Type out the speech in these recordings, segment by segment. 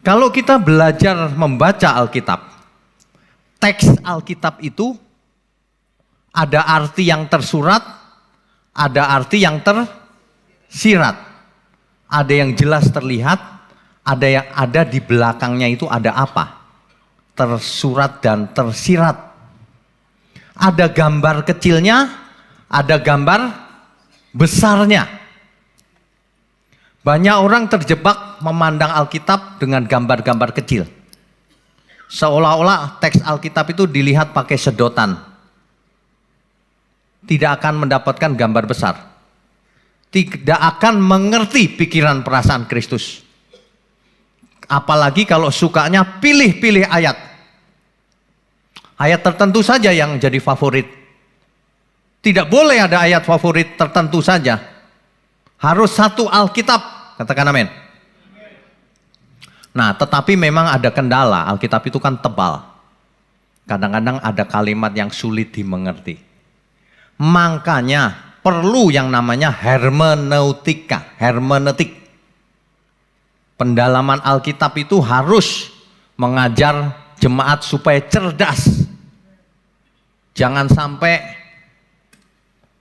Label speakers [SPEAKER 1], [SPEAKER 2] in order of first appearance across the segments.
[SPEAKER 1] Kalau kita belajar membaca Alkitab, teks Alkitab itu ada arti yang tersurat, ada arti yang tersirat. Ada yang jelas terlihat, ada yang ada di belakangnya itu ada apa? Tersurat dan tersirat. Ada gambar kecilnya, ada gambar besarnya. Banyak orang terjebak memandang Alkitab dengan gambar-gambar kecil. Seolah-olah teks Alkitab itu dilihat pakai sedotan. Tidak akan mendapatkan gambar besar. Tidak akan mengerti pikiran perasaan Kristus. Apalagi kalau sukanya pilih-pilih ayat. Ayat tertentu saja yang jadi favorit. Tidak boleh ada ayat favorit tertentu saja. Harus satu Alkitab, katakan amin. Nah, tetapi memang ada kendala, Alkitab itu kan tebal. Kadang-kadang ada kalimat yang sulit dimengerti. Makanya perlu yang namanya hermeneutika, hermeneutik. Pendalaman Alkitab itu harus mengajar jemaat supaya cerdas. Jangan sampai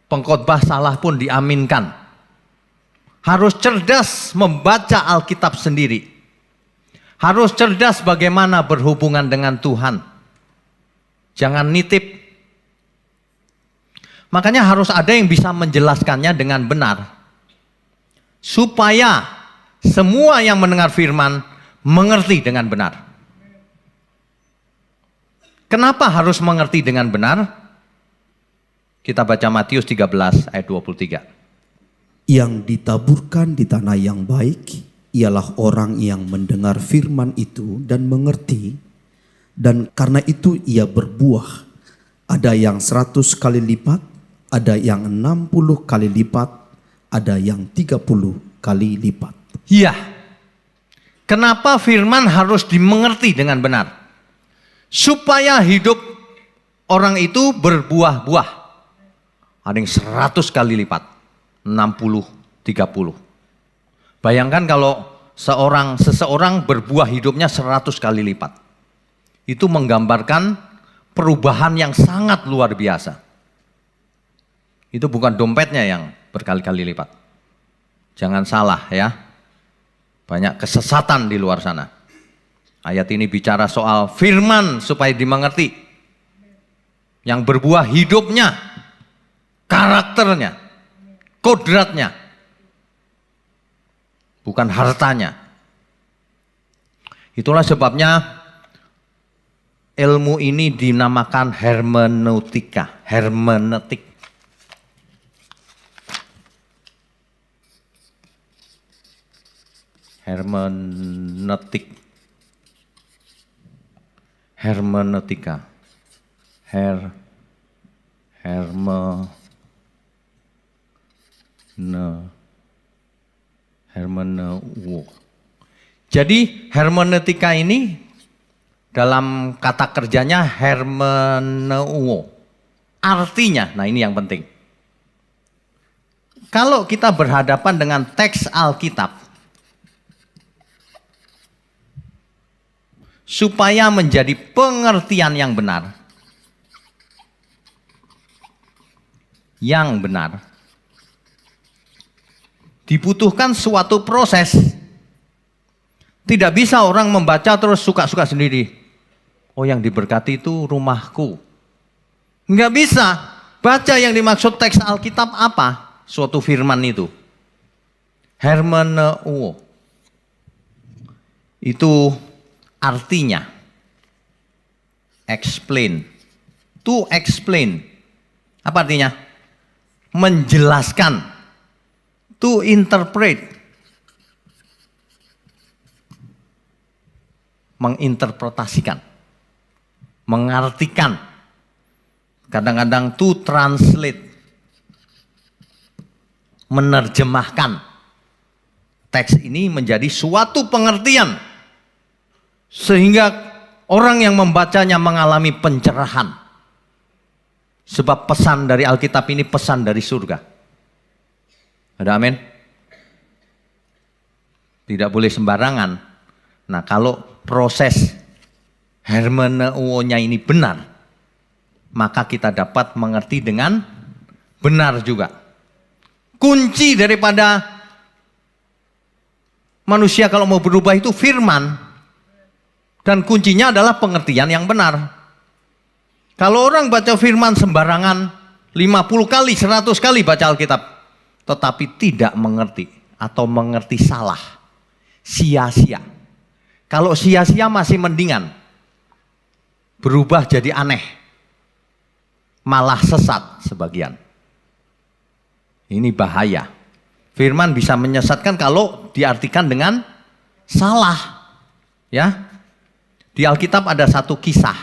[SPEAKER 1] pengkhotbah salah pun diaminkan. Harus cerdas membaca Alkitab sendiri. Harus cerdas bagaimana berhubungan dengan Tuhan. Jangan nitip. Makanya harus ada yang bisa menjelaskannya dengan benar. Supaya semua yang mendengar firman mengerti dengan benar. Kenapa harus mengerti dengan benar? Kita baca Matius 13 ayat 23.
[SPEAKER 2] Yang ditaburkan di tanah yang baik ialah orang yang mendengar firman itu dan mengerti, dan karena itu ia berbuah. Ada yang 100 kali lipat, ada yang 60 kali lipat, ada yang 30 kali lipat.
[SPEAKER 1] Iya. Kenapa firman harus dimengerti dengan benar? Supaya hidup orang itu berbuah-buah. Ada yang 100 kali lipat. 60, 30. Bayangkan kalau seseorang berbuah hidupnya 100 kali lipat. Itu menggambarkan perubahan yang sangat luar biasa. Itu bukan dompetnya yang berkali-kali lipat. Jangan salah ya. Banyak kesesatan di luar sana. Ayat ini bicara soal firman supaya dimengerti. Yang berbuah hidupnya, karakternya, kodratnya, bukan hartanya. Itulah sebabnya ilmu ini dinamakan hermeneutika, hermeneutik. Hermeneutik. Hermeneutika. Jadi hermeneutika ini dalam kata kerjanya hermeneuo. Artinya, nah ini yang penting. Kalau kita berhadapan dengan teks Alkitab, supaya menjadi pengertian yang benar, dibutuhkan suatu proses. Tidak bisa orang membaca terus suka-suka sendiri. Oh, yang diberkati itu rumahku. Enggak bisa. Baca yang dimaksud teks Alkitab apa? Suatu firman itu. Hermeneuo. Itu artinya. Explain. To explain. Apa artinya? Menjelaskan. To interpret. Menginterpretasikan. Mengartikan. Kadang-kadang to translate. Menerjemahkan. Teks ini menjadi suatu pengertian. Sehingga orang yang membacanya mengalami pencerahan. Sebab pesan dari Alkitab ini pesan dari surga. Ada amin? Tidak boleh sembarangan. Nah, kalau proses hermeneuonya ini benar, maka kita dapat mengerti dengan benar juga. Kunci daripada manusia kalau mau berubah itu firman. Dan kuncinya adalah pengertian yang benar. Kalau orang baca firman sembarangan, 50 kali, 100 kali baca Alkitab, tetapi tidak mengerti atau mengerti salah, sia-sia. Kalau sia-sia masih mendingan, berubah jadi aneh, malah sesat sebagian. Ini bahaya. Firman bisa menyesatkan kalau diartikan dengan salah. Ya. Di Alkitab ada satu kisah.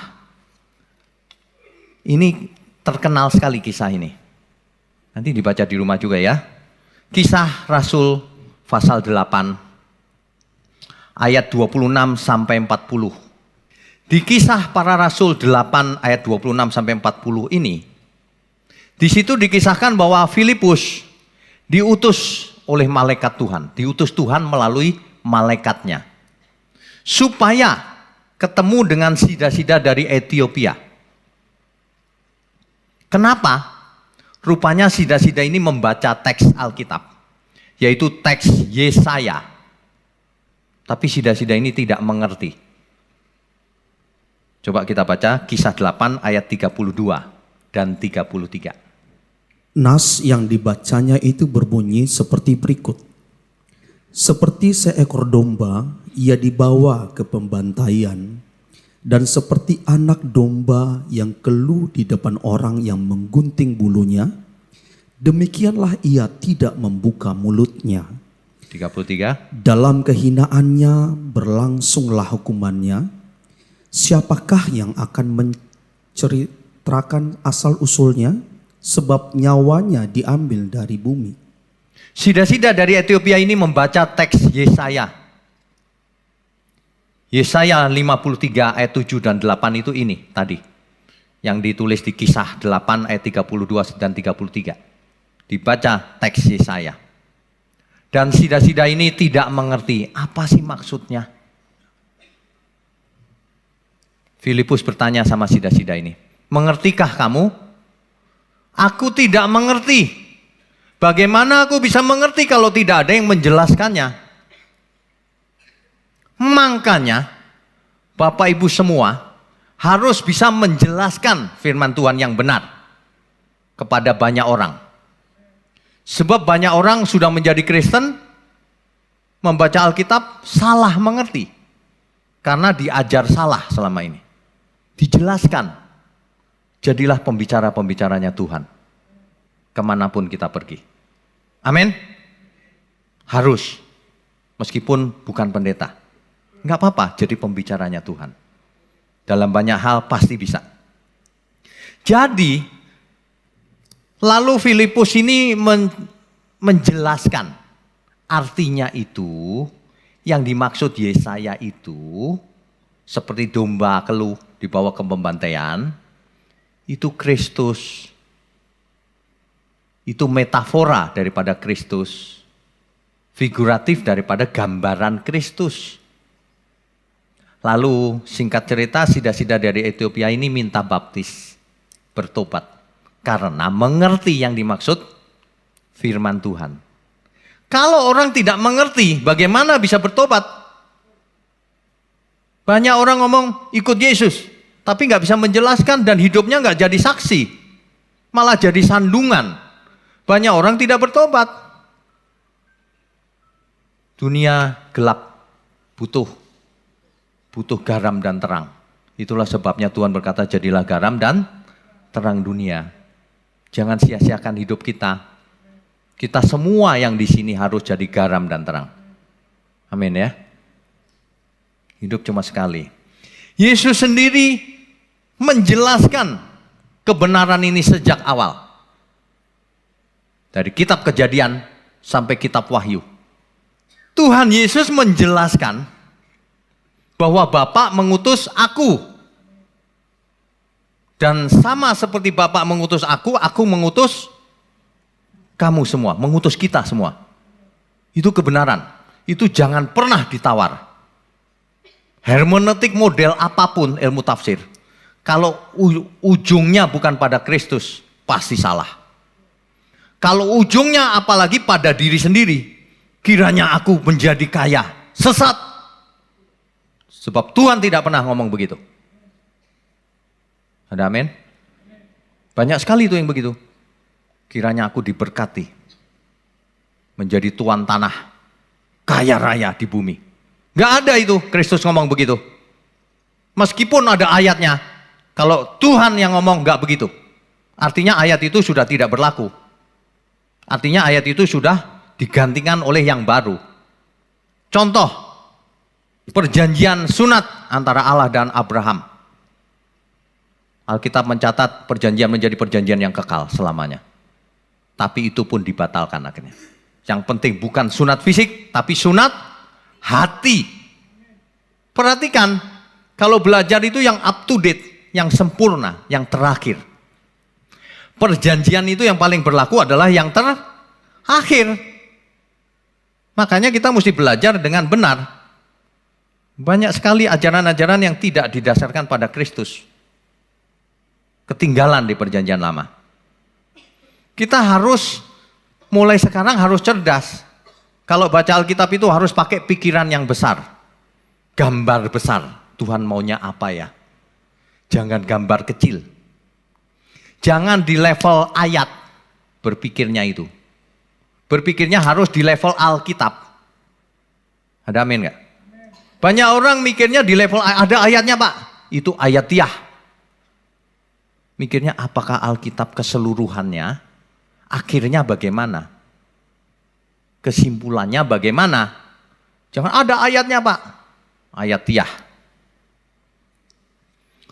[SPEAKER 1] Ini terkenal sekali kisah ini. Nanti dibaca di rumah juga ya. Kisah Rasul pasal 8 ayat 26 sampai 40. Di kisah para rasul 8 ayat 26 sampai 40 ini, di situ dikisahkan bahwa Filipus diutus oleh malaikat Tuhan, diutus Tuhan melalui malaikatnya, supaya ketemu dengan sida-sida dari Ethiopia. Kenapa? Rupanya sida-sida ini membaca teks Alkitab, yaitu teks Yesaya. Tapi sida-sida ini tidak mengerti. Coba kita baca kisah 8 ayat 32 dan 33.
[SPEAKER 2] Nas yang dibacanya itu berbunyi seperti berikut. Seperti seekor domba, ia dibawa ke pembantaian, dan seperti anak domba yang keluh di depan orang yang menggunting bulunya, demikianlah ia tidak membuka mulutnya.
[SPEAKER 1] 33.
[SPEAKER 2] Dalam kehinaannya berlangsunglah hukumannya. Siapakah yang akan menceritakan asal-usulnya? Sebab nyawanya diambil dari bumi.
[SPEAKER 1] Sida-sida dari Ethiopia ini membaca teks Yesaya. Yesaya 53 ayat 7 dan 8 itu ini tadi. Yang ditulis di kisah 8 ayat 32 dan 33. Dibaca teks Yesaya. Dan sida-sida ini tidak mengerti apa sih maksudnya. Filipus bertanya sama sida-sida ini, mengertikah kamu? Aku tidak mengerti. Bagaimana aku bisa mengerti kalau tidak ada yang menjelaskannya? Makanya Bapak Ibu semua harus bisa menjelaskan firman Tuhan yang benar kepada banyak orang. Sebab banyak orang sudah menjadi Kristen, membaca Alkitab salah mengerti. Karena diajar salah selama ini. Dijelaskan. Jadilah pembicara-pembicaranya Tuhan. Kemanapun kita pergi. Amin. Harus. Meskipun bukan pendeta. Enggak apa-apa jadi pembicaranya Tuhan. Dalam banyak hal pasti bisa. Jadi, lalu Filipus ini menjelaskan. Artinya itu, yang dimaksud Yesaya itu, seperti domba keluh dibawa ke pembantaian, itu Kristus. Itu metafora daripada Kristus. Figuratif daripada gambaran Kristus. Lalu singkat cerita sida-sida dari Ethiopia ini minta baptis. Bertobat. Karena mengerti yang dimaksud firman Tuhan. Kalau orang tidak mengerti bagaimana bisa bertobat? Banyak orang ngomong ikut Yesus. Tapi nggak bisa menjelaskan dan hidupnya nggak jadi saksi. Malah jadi sandungan. Banyak orang tidak bertobat. Dunia gelap, butuh garam dan terang. Itulah sebabnya Tuhan berkata jadilah garam dan terang dunia. Jangan sia-siakan hidup kita. Kita semua yang di sini harus jadi garam dan terang. Amin ya. Hidup cuma sekali. Yesus sendiri menjelaskan kebenaran ini sejak awal. Dari kitab Kejadian sampai kitab Wahyu. Tuhan Yesus menjelaskan bahwa Bapa mengutus aku. Dan sama seperti Bapa mengutus aku mengutus kamu semua, mengutus kita semua. Itu kebenaran. Itu jangan pernah ditawar. Hermeneutik model apapun ilmu tafsir, kalau ujungnya bukan pada Kristus, pasti salah. Kalau ujungnya apalagi pada diri sendiri, kiranya aku menjadi kaya, sesat. Sebab Tuhan tidak pernah ngomong begitu. Ada amin? Banyak sekali itu yang begitu. Kiranya aku diberkati, menjadi tuan tanah, kaya raya di bumi. Gak ada itu Kristus ngomong begitu. Meskipun ada ayatnya, kalau Tuhan yang ngomong gak begitu, artinya ayat itu sudah tidak berlaku. Artinya ayat itu sudah digantikan oleh yang baru. Contoh, perjanjian sunat antara Allah dan Abraham. Alkitab mencatat perjanjian menjadi perjanjian yang kekal selamanya. Tapi itu pun dibatalkan akhirnya. Yang penting bukan sunat fisik, tapi sunat hati. Perhatikan, kalau belajar itu yang up to date, yang sempurna, yang terakhir. Perjanjian itu yang paling berlaku adalah yang terakhir. Makanya kita mesti belajar dengan benar. Banyak sekali ajaran-ajaran yang tidak didasarkan pada Kristus. Ketinggalan di perjanjian lama. Kita harus mulai sekarang harus cerdas. Kalau baca Alkitab itu harus pakai pikiran yang besar. Gambar besar. Tuhan maunya apa ya? Jangan gambar kecil. Jangan di level ayat berpikirnya itu. Berpikirnya harus di level Alkitab. Ada amin nggak? Banyak orang mikirnya di level ada ayatnya Pak. Itu ayatiah. Mikirnya apakah Alkitab keseluruhannya? Akhirnya bagaimana? Kesimpulannya bagaimana? Jangan ada ayatnya Pak. Ayatiah.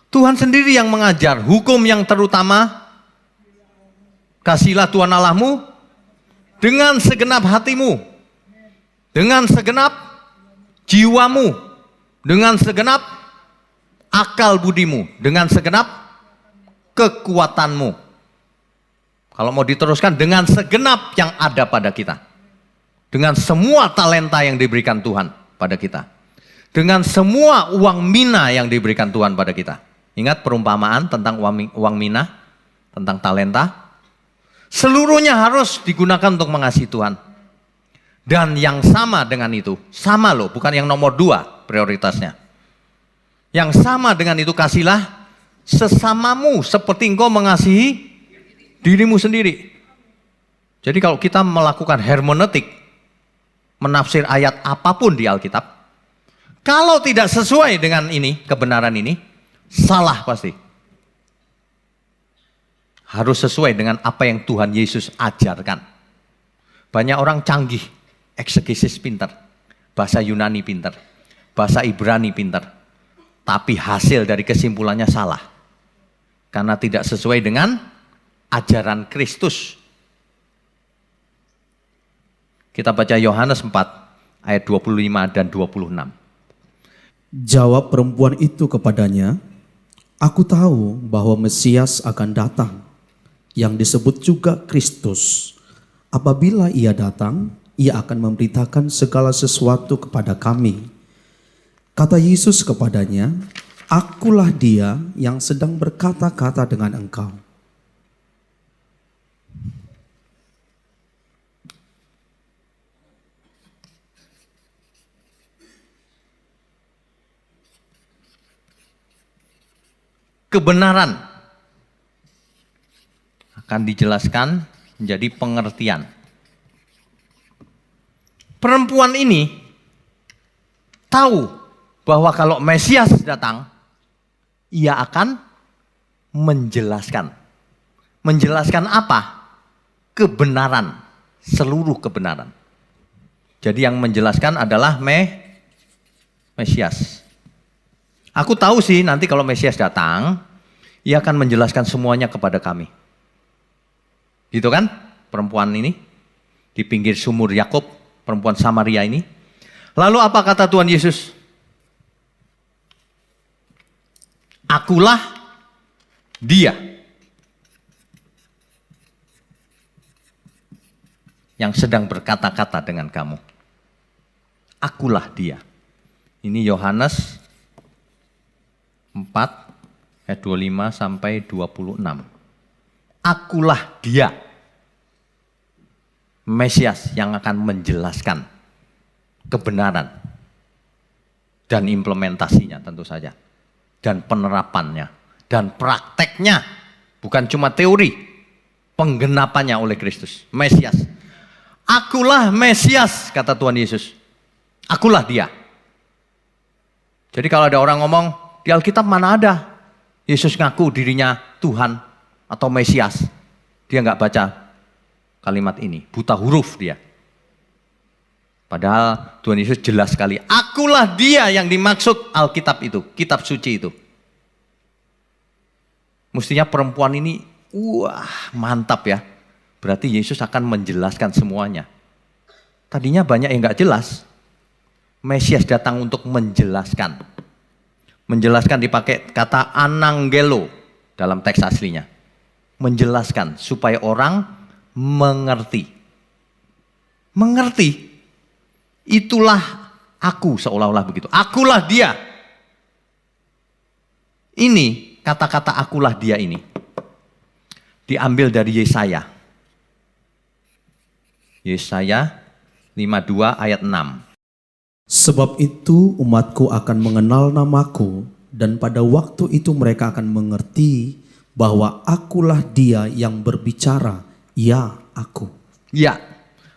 [SPEAKER 1] Tuhan sendiri yang mengajar hukum yang terutama. Kasihlah Tuhan Allahmu dengan segenap hatimu, dengan segenap jiwamu, dengan segenap akal budimu, dengan segenap kekuatanmu. Kalau mau diteruskan, dengan segenap yang ada pada kita. Dengan semua talenta yang diberikan Tuhan pada kita. Dengan semua uang mina yang diberikan Tuhan pada kita. Ingat perumpamaan tentang uang mina, tentang talenta. Seluruhnya harus digunakan untuk mengasihi Tuhan. Dan yang sama dengan itu, sama loh, bukan yang nomor 2 prioritasnya. Yang sama dengan itu, kasihlah sesamamu seperti engkau mengasihi dirimu sendiri. Jadi kalau kita melakukan hermeneutik, menafsir ayat apapun di Alkitab, kalau tidak sesuai dengan ini, kebenaran ini, salah pasti. Harus sesuai dengan apa yang Tuhan Yesus ajarkan. Banyak orang canggih, eksegesis pintar, bahasa Yunani pintar, bahasa Ibrani pintar, tapi hasil dari kesimpulannya salah. Karena tidak sesuai dengan ajaran Kristus. Kita baca Yohanes 4 ayat 25 dan 26.
[SPEAKER 2] Jawab perempuan itu kepadanya, aku tahu bahwa Mesias akan datang, yang disebut juga Kristus. Apabila ia datang, ia akan memberitakan segala sesuatu kepada kami. Kata Yesus kepadanya, akulah dia yang sedang berkata-kata dengan engkau.
[SPEAKER 1] Kebenaran akan dijelaskan menjadi pengertian. Perempuan ini tahu bahwa kalau Mesias datang, ia akan menjelaskan. Menjelaskan apa? Kebenaran, seluruh kebenaran. Jadi yang menjelaskan adalah Mesias. Aku tahu sih nanti kalau Mesias datang, ia akan menjelaskan semuanya kepada kami. Gitu kan? Perempuan ini di pinggir sumur Yakub, perempuan Samaria ini. Lalu apa kata Tuhan Yesus? Akulah dia yang sedang berkata-kata dengan kamu. Akulah dia. Ini Yohanes 4 ayat 25 sampai 26. Akulah dia, Mesias yang akan menjelaskan kebenaran dan implementasinya tentu saja, dan penerapannya dan prakteknya, bukan cuma teori, penggenapannya oleh Kristus. Mesias, akulah Mesias, kata Tuhan Yesus, akulah dia. Jadi kalau ada orang ngomong di Alkitab mana ada Yesus ngaku dirinya Tuhan atau Mesias, dia nggak baca kalimat ini, buta huruf dia. Padahal Tuhan Yesus jelas sekali, akulah dia yang dimaksud Alkitab itu, kitab suci itu. Mestinya perempuan ini, wah mantap ya, berarti Yesus akan menjelaskan semuanya. Tadinya banyak yang nggak jelas, Mesias datang untuk menjelaskan. Menjelaskan dipakai kata ananggelo dalam teks aslinya. Menjelaskan supaya orang mengerti. Mengerti. Itulah aku, seolah-olah begitu. Akulah dia. Ini, kata-kata akulah dia ini diambil dari Yesaya. Yesaya 52 ayat 6.
[SPEAKER 2] Sebab itu umatku akan mengenal namaku, dan pada waktu itu mereka akan mengerti bahwa akulah dia yang berbicara, ya aku.
[SPEAKER 1] Ya,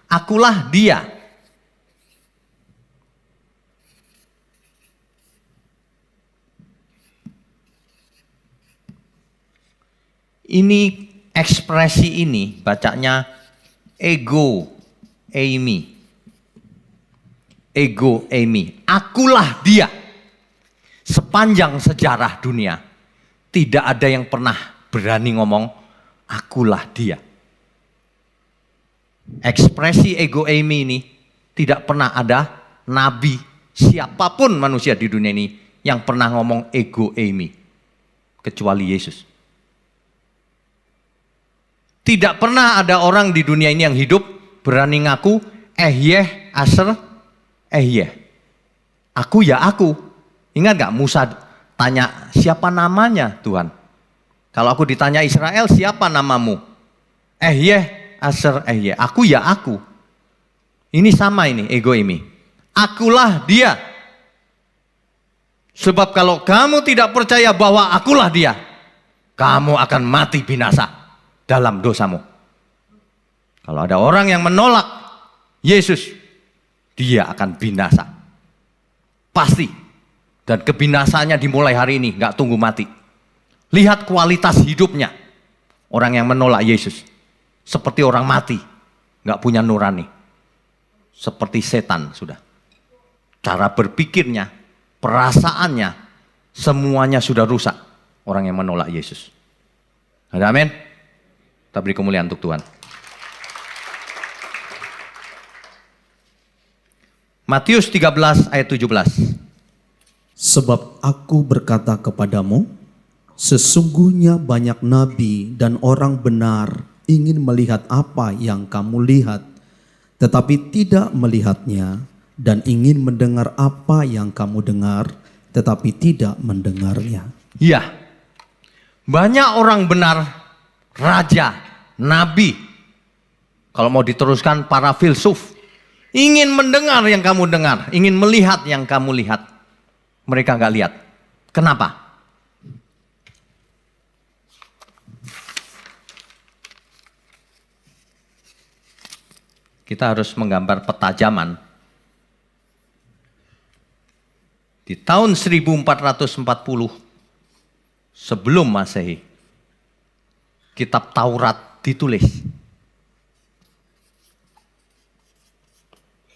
[SPEAKER 1] akulah dia. Ini ekspresi ini bacanya ego eimi. Ego eimi. Akulah dia. Sepanjang sejarah dunia tidak ada yang pernah berani ngomong akulah dia. Ekspresi ego eimi ini tidak pernah ada nabi siapapun manusia di dunia ini yang pernah ngomong ego eimi kecuali Yesus. Tidak pernah ada orang di dunia ini yang hidup berani ngaku ehyeh aser ehyeh. Aku ya aku. Ingat gak Musa tanya siapa namanya Tuhan? Kalau aku ditanya Israel siapa namamu? Ehyeh aser ehyeh. Aku ya aku. Ini sama ini ego ini. Akulah dia. Sebab kalau kamu tidak percaya bahwa akulah dia, kamu akan mati binasa dalam dosamu. Kalau ada orang yang menolak Yesus, dia akan binasa. Pasti. Dan kebinasaannya dimulai hari ini, gak tunggu mati. Lihat kualitas hidupnya. Orang yang menolak Yesus. Seperti orang mati, gak punya nurani. Seperti setan sudah. Cara berpikirnya, perasaannya, semuanya sudah rusak. Orang yang menolak Yesus. Ada amin? Kita beri kemuliaan untuk Tuhan. Matius 13 ayat 17.
[SPEAKER 2] Sebab aku berkata kepadamu, sesungguhnya banyak nabi dan orang benar ingin melihat apa yang kamu lihat, tetapi tidak melihatnya, dan ingin mendengar apa yang kamu dengar, tetapi tidak mendengarnya.
[SPEAKER 1] Iya, banyak orang benar, raja, nabi, kalau mau diteruskan para filsuf, ingin mendengar yang kamu dengar, ingin melihat yang kamu lihat. Mereka nggak lihat. Kenapa? Kita harus menggambar peta zaman. Di tahun 1440 sebelum Masehi, kitab Taurat ditulis.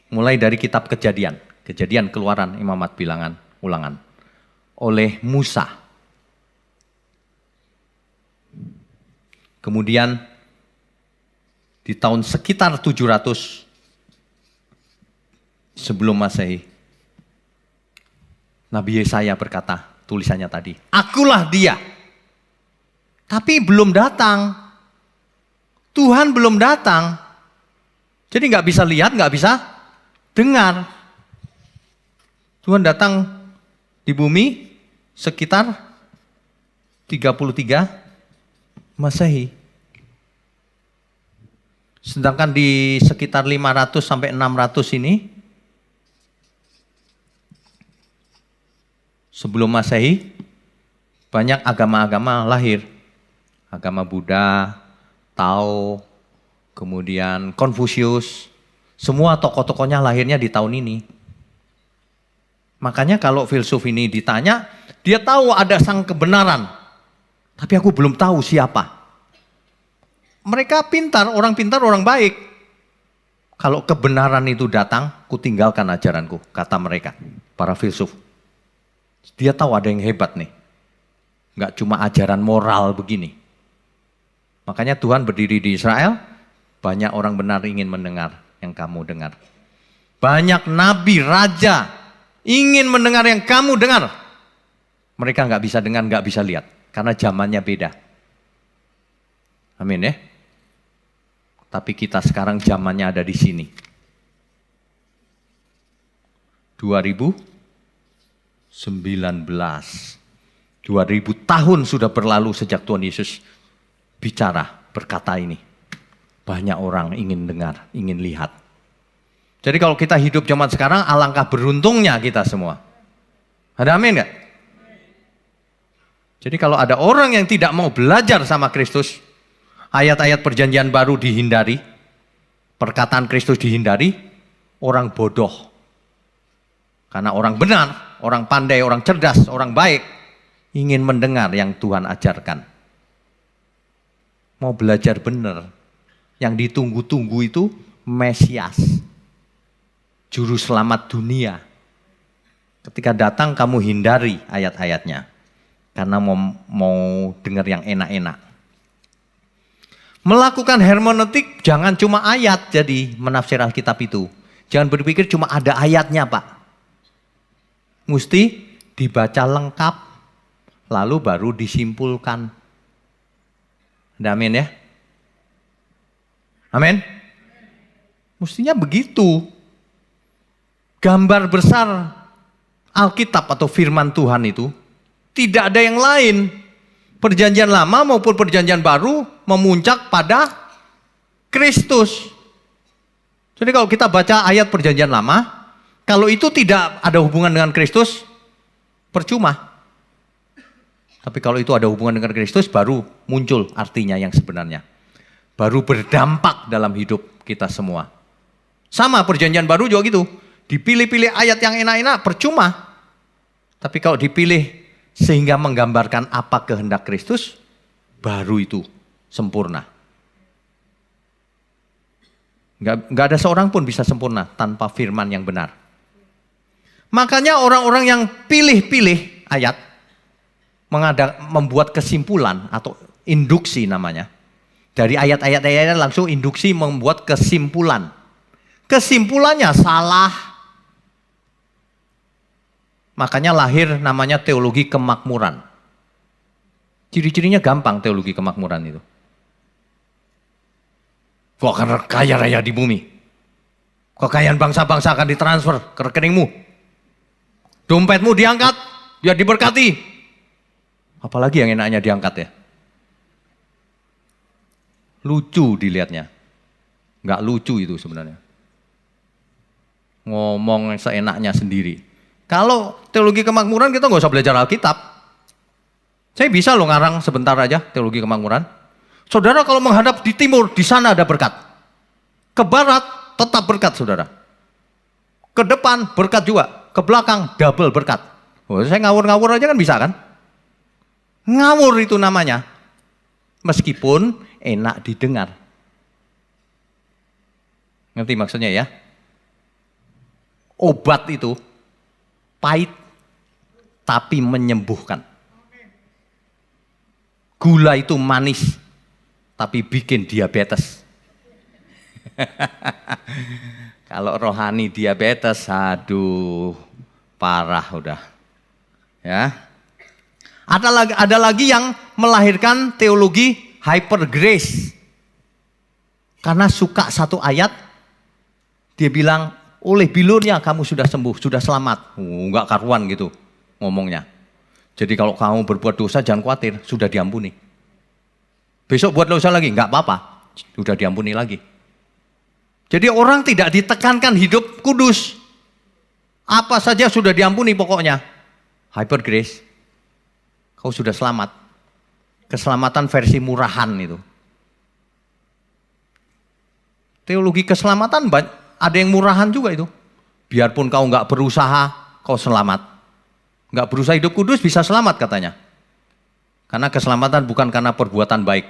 [SPEAKER 1] Mulai dari kitab Kejadian, Keluaran, Imamat, Bilangan, Ulangan, oleh Musa. Kemudian di tahun sekitar 700 sebelum Masehi, Nabi Yesaya berkata, tulisannya tadi, akulah dia. Tapi belum datang. Tuhan belum datang. Jadi nggak bisa lihat, nggak bisa dengar. Tuhan datang di bumi sekitar 33 Masehi. Sedangkan di sekitar 500 sampai 600 ini sebelum Masehi banyak agama-agama lahir. Agama Buddha, Tao, kemudian Konfusius. Semua tokoh-tokohnya lahirnya di tahun ini. Makanya kalau filsuf ini ditanya, dia tahu ada sang kebenaran. Tapi aku belum tahu siapa. Mereka pintar, orang baik. Kalau kebenaran itu datang, ku tinggalkan ajaranku, kata mereka, para filsuf. Dia tahu ada yang hebat nih. Enggak cuma ajaran moral begini. Makanya Tuhan berdiri di Israel, banyak orang benar ingin mendengar yang kamu dengar. Banyak nabi, raja, ingin mendengar yang kamu dengar. Mereka enggak bisa dengar, enggak bisa lihat. Karena zamannya beda. Amin ya. Tapi kita sekarang zamannya ada di sini. 2019. 2000 tahun sudah berlalu sejak Tuhan Yesus bicara, berkata ini. Banyak orang ingin dengar, ingin lihat. Jadi kalau kita hidup zaman sekarang, alangkah beruntungnya kita semua. Ada amin enggak? Jadi kalau ada orang yang tidak mau belajar sama Kristus, ayat-ayat perjanjian baru dihindari, perkataan Kristus dihindari, orang bodoh. Karena orang benar, orang pandai, orang cerdas, orang baik, ingin mendengar yang Tuhan ajarkan. Mau belajar benar. Yang ditunggu-tunggu itu Mesias, Juru Selamat dunia. Ketika datang kamu hindari ayat-ayatnya. Karena mau dengar yang enak-enak. Melakukan hermeneutik jangan cuma ayat jadi menafsir Alkitab itu. Jangan berpikir cuma ada ayatnya Pak. Mesti dibaca lengkap, lalu baru disimpulkan. Ada amin ya? Amin? Mestinya begitu. Gambar besar Alkitab atau firman Tuhan itu tidak ada yang lain. Perjanjian lama maupun perjanjian baru memuncak pada Kristus. Jadi kalau kita baca ayat perjanjian lama, kalau itu tidak ada hubungan dengan Kristus, percuma. Tapi kalau itu ada hubungan dengan Kristus, baru muncul artinya yang sebenarnya. Baru berdampak dalam hidup kita semua. Sama perjanjian baru juga gitu. Dipilih-pilih ayat yang enak-enak, percuma. Tapi kalau dipilih sehingga menggambarkan apa kehendak Kristus, baru itu sempurna. Enggak ada seorang pun bisa sempurna tanpa firman yang benar. Makanya orang-orang yang pilih-pilih ayat, membuat kesimpulan atau induksi namanya. Dari ayat-ayat langsung induksi membuat kesimpulan. Kesimpulannya salah. Makanya lahir namanya teologi kemakmuran. Ciri-cirinya gampang teologi kemakmuran itu. Kau akan kaya raya di bumi. Kekayaan bangsa-bangsa akan ditransfer ke rekeningmu. Dompetmu diangkat, biar diberkati. Apalagi yang enaknya diangkat ya. Lucu dilihatnya. Enggak lucu itu sebenarnya. Ngomong seenaknya sendiri. Kalau teologi kemakmuran kita nggak usah belajar Alkitab. Saya bisa loh ngarang sebentar aja teologi kemakmuran. Saudara kalau menghadap di timur, di sana ada berkat. Ke barat tetap berkat saudara. Ke depan berkat juga. Ke belakang double berkat. Oh, saya ngawur-ngawur aja kan bisa kan? Ngawur itu namanya. Meskipun enak didengar. Ngerti maksudnya ya? Obat itu pahit tapi menyembuhkan. Gula itu manis tapi bikin diabetes. Kalau rohani diabetes, aduh parah udah. Ya. Ada lagi yang melahirkan teologi hyper grace. Karena suka satu ayat, dia bilang, oleh bilurnya kamu sudah sembuh, sudah selamat. Enggak karuan gitu ngomongnya. Jadi kalau kamu berbuat dosa jangan khawatir, sudah diampuni. Besok buat dosa lagi, nggak apa-apa, sudah diampuni lagi. Jadi orang tidak ditekankan hidup kudus. Apa saja sudah diampuni pokoknya. Hyper grace, kau sudah selamat. Keselamatan versi murahan itu. Teologi keselamatan ada yang murahan juga itu. Biarpun kau nggak berusaha, kau selamat. Nggak berusaha hidup kudus bisa selamat katanya. Karena keselamatan bukan karena perbuatan baik.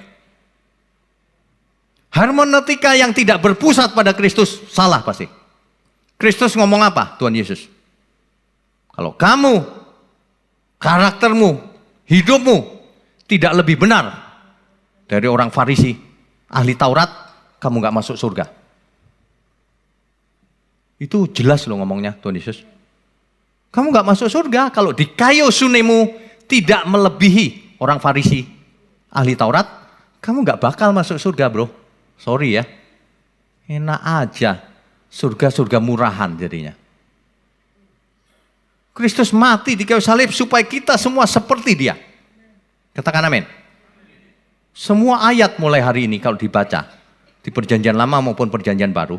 [SPEAKER 1] Hermeneutika yang tidak berpusat pada Kristus salah pasti. Kristus ngomong apa? Tuhan Yesus. Kalau kamu, karaktermu, hidupmu tidak lebih benar dari orang Farisi, ahli Taurat, kamu nggak masuk surga. Itu jelas loh ngomongnya Tuhan Yesus. Kamu nggak masuk surga kalau di kayu sunemu tidak melebihi orang Farisi, ahli Taurat, kamu nggak bakal masuk surga bro. Sorry ya, enak aja, surga-surga murahan jadinya. Kristus mati di kayu salib supaya kita semua seperti dia. Katakan amin. Semua ayat mulai hari ini kalau dibaca, di perjanjian lama maupun perjanjian baru,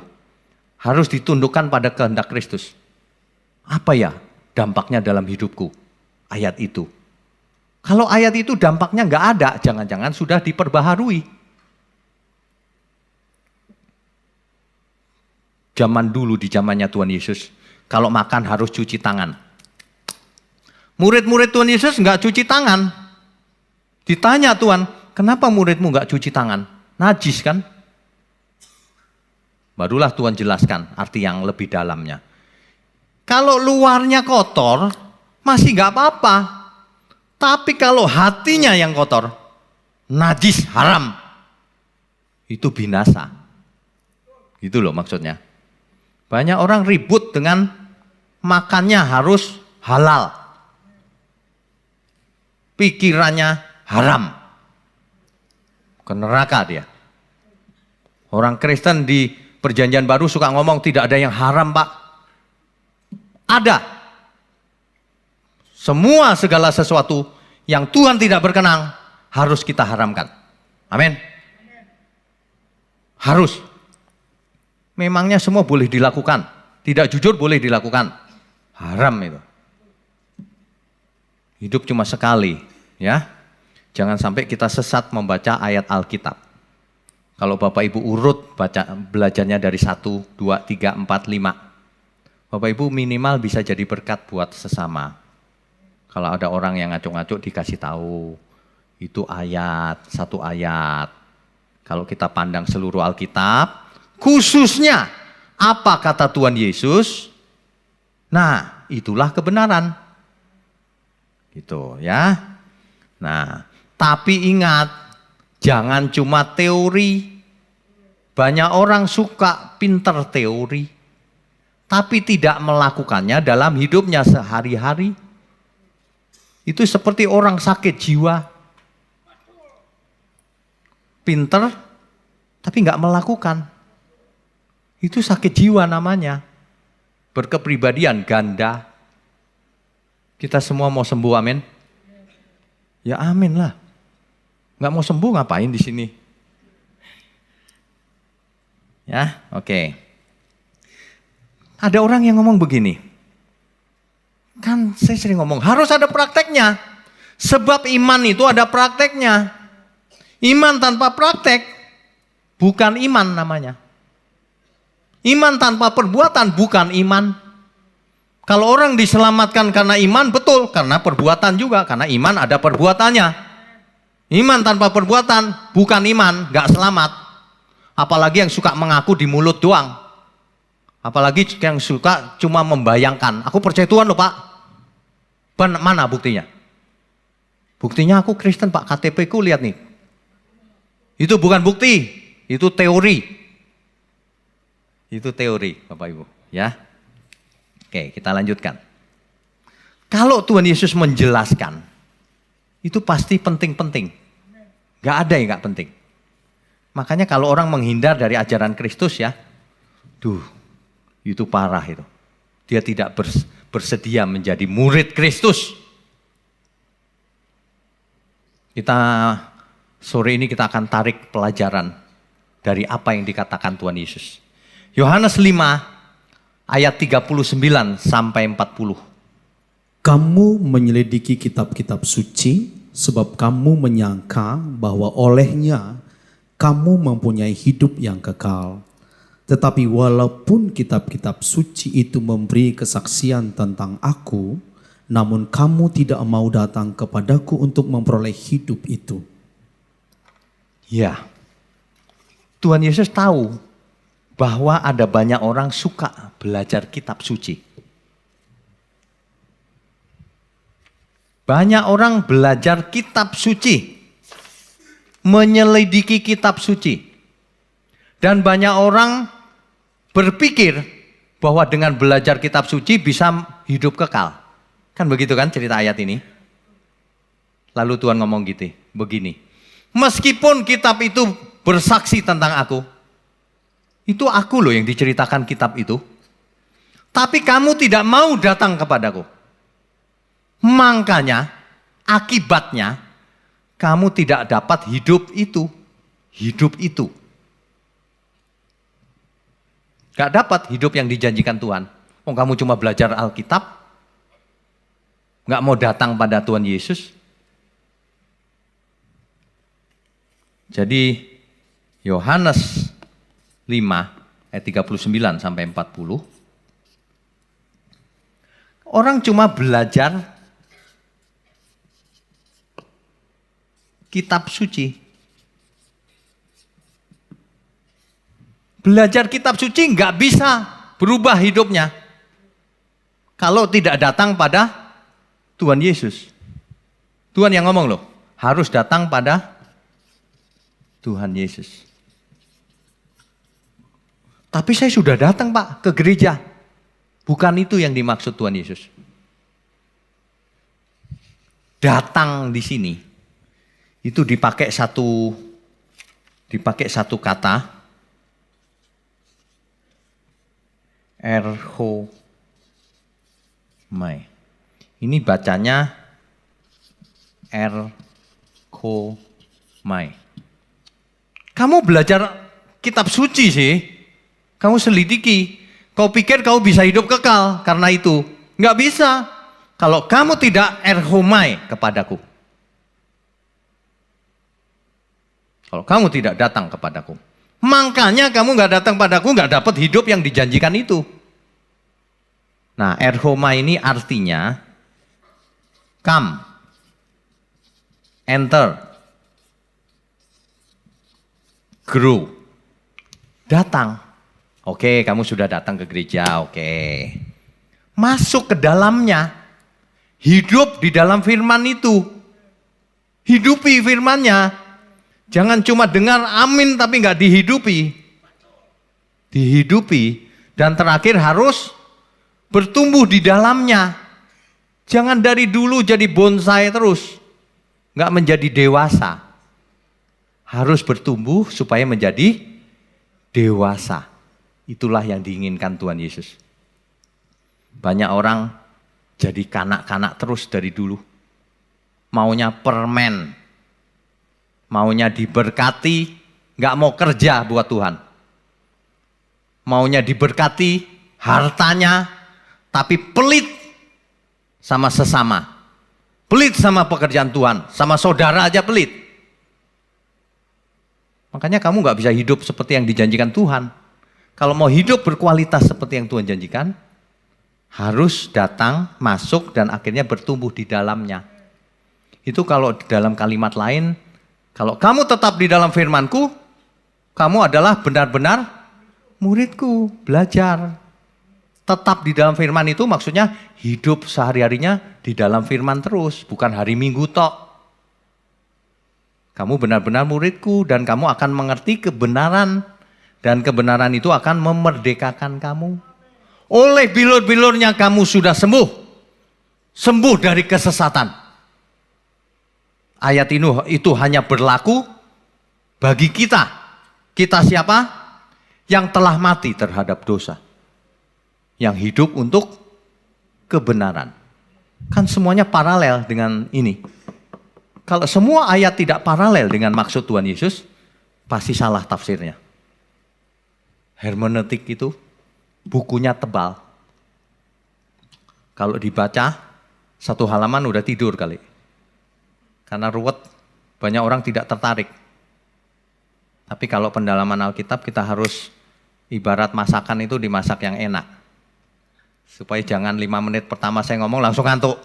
[SPEAKER 1] harus ditundukkan pada kehendak Kristus. Apa ya dampaknya dalam hidupku? Ayat itu. Kalau ayat itu dampaknya nggak ada, jangan-jangan sudah diperbaharui. Zaman dulu di zamannya Tuhan Yesus, kalau makan harus cuci tangan. Murid-murid Tuhan Yesus nggak cuci tangan. Ditanya Tuhan, kenapa muridmu nggak cuci tangan? Najis kan? Barulah Tuhan jelaskan arti yang lebih dalamnya. Kalau luarnya kotor, masih nggak apa-apa. Tapi kalau hatinya yang kotor, najis, haram, itu binasa. Gitu loh maksudnya. Banyak orang ribut dengan makannya harus halal. Pikirannya haram. Ke neraka dia. Orang Kristen di perjanjian baru suka ngomong tidak ada yang haram pak. Ada. Semua segala sesuatu yang Tuhan tidak berkenan harus kita haramkan. Amin. Harus. Memangnya semua boleh dilakukan. Tidak jujur boleh dilakukan. Haram itu. Hidup cuma sekali, ya. Jangan sampai kita sesat membaca ayat Alkitab. Kalau Bapak Ibu urut belajarnya dari 1, 2, 3, 4, 5. Bapak Ibu minimal bisa jadi berkat buat sesama. Kalau ada orang yang ngacuk-ngacuk dikasih tahu. Itu ayat, satu ayat. Kalau kita pandang seluruh Alkitab, khususnya apa kata Tuhan Yesus, nah itulah kebenaran. Gitu ya. Nah, tapi ingat, jangan cuma teori. Banyak orang suka pinter teori, tapi tidak melakukannya dalam hidupnya sehari-hari. Itu seperti orang sakit jiwa. Pinter, tapi nggak melakukan. Itu sakit jiwa namanya. Berkepribadian ganda. Kita semua mau sembuh, amin? Ya amin lah. Nggak mau sembuh ngapain di sini? Ya, oke. Ada orang yang ngomong begini. Kan saya sering ngomong, harus ada prakteknya. Sebab iman itu ada prakteknya. Iman tanpa praktek bukan iman namanya. Iman tanpa perbuatan bukan iman. Kalau orang diselamatkan karena iman, betul, karena perbuatan juga, karena iman ada perbuatannya. Iman tanpa perbuatan bukan iman, gak selamat. Apalagi yang suka mengaku di mulut doang. Apalagi yang suka cuma membayangkan, aku percaya Tuhan loh pak. Mana buktinya? Buktinya aku Kristen pak, KTP ku lihat nih. Itu bukan bukti, itu teori. Itu teori Bapak Ibu, ya. Oke, kita lanjutkan. Kalau Tuhan Yesus menjelaskan, itu pasti penting-penting. Gak ada yang gak penting. Makanya kalau orang menghindar dari ajaran Kristus ya, itu parah itu. Dia tidak bersedia menjadi murid Kristus. Sore ini kita akan tarik pelajaran dari apa yang dikatakan Tuhan Yesus. Yohanes 5 ayat 39 sampai 40.
[SPEAKER 2] Kamu menyelidiki kitab-kitab suci sebab kamu menyangka bahwa olehnya kamu mempunyai hidup yang kekal. Tetapi walaupun kitab-kitab suci itu memberi kesaksian tentang aku, namun kamu tidak mau datang kepadaku untuk memperoleh hidup itu.
[SPEAKER 1] Ya, Tuhan Yesus tahu bahwa ada banyak orang suka belajar kitab suci. Banyak orang belajar kitab suci, menyelidiki kitab suci. Dan banyak orang berpikir bahwa dengan belajar kitab suci bisa hidup kekal. Kan begitu kan cerita ayat ini? Lalu Tuhan ngomong gitu, begini. Meskipun kitab itu bersaksi tentang aku, itu aku loh yang diceritakan kitab itu. Tapi kamu tidak mau datang kepadaku. Makanya, akibatnya, kamu tidak dapat hidup itu. Hidup itu. Gak dapat hidup yang dijanjikan Tuhan. Oh, kamu cuma belajar Alkitab, gak mau datang pada Tuhan Yesus. Jadi Yohanes 5 ayat 39 sampai 40. Orang cuma belajar kitab suci. Belajar kitab suci nggak bisa berubah hidupnya kalau tidak datang pada Tuhan Yesus. Tuhan yang ngomong loh, harus datang pada Tuhan Yesus. Tapi saya sudah datang Pak ke gereja. Bukan itu yang dimaksud Tuhan Yesus. Datang di sini itu dipakai satu kata, erchomai. Ini bacanya erchomai. Kamu belajar kitab suci sih, kamu selidiki, kau pikir kau bisa hidup kekal karena itu. Nggak bisa, kalau kamu tidak erchomai kepadaku. Kalau kamu tidak datang kepadaku. Makanya kamu nggak datang padaku, nggak dapat hidup yang dijanjikan itu. Nah, erchomai ini artinya come, enter, grow, datang. Oke, kamu sudah datang ke gereja, oke. Masuk ke dalamnya, hidup di dalam firman itu. Hidupi firmannya. Jangan cuma dengar amin tapi nggak dihidupi. Dihidupi dan terakhir harus bertumbuh di dalamnya. Jangan dari dulu jadi bonsai terus. Nggak menjadi dewasa. Harus bertumbuh supaya menjadi dewasa. Itulah yang diinginkan Tuhan Yesus. Banyak orang jadi kanak-kanak terus dari dulu. Maunya permen. Maunya diberkati, nggak mau kerja buat Tuhan. Maunya diberkati, hartanya, tapi pelit sama sesama. Pelit sama pekerjaan Tuhan, sama saudara aja pelit. Makanya kamu nggak bisa hidup seperti yang dijanjikan Tuhan. Kalau mau hidup berkualitas seperti yang Tuhan janjikan, harus datang, masuk, dan akhirnya bertumbuh di dalamnya. Itu kalau dalam kalimat lain, kalau kamu tetap di dalam firman-Ku, kamu adalah benar-benar murid-Ku, belajar. Tetap di dalam firman itu maksudnya hidup sehari-harinya di dalam firman terus, bukan hari Minggu tok. Kamu benar-benar murid-Ku dan kamu akan mengerti kebenaran. Dan kebenaran itu akan memerdekakan kamu. Oleh bilur-bilurnya kamu sudah sembuh. Sembuh dari kesesatan. Ayat ini itu hanya berlaku bagi kita. Kita siapa? Yang telah mati terhadap dosa. Yang hidup untuk kebenaran. Kan semuanya paralel dengan ini. Kalau semua ayat tidak paralel dengan maksud Tuhan Yesus, pasti salah tafsirnya. Hermeneutik itu bukunya tebal. Kalau dibaca, satu halaman udah tidur kali. Karena ruwet, banyak orang tidak tertarik. Tapi kalau pendalaman Alkitab kita harus ibarat masakan itu dimasak yang enak. Supaya jangan 5 menit pertama saya ngomong langsung ngantuk.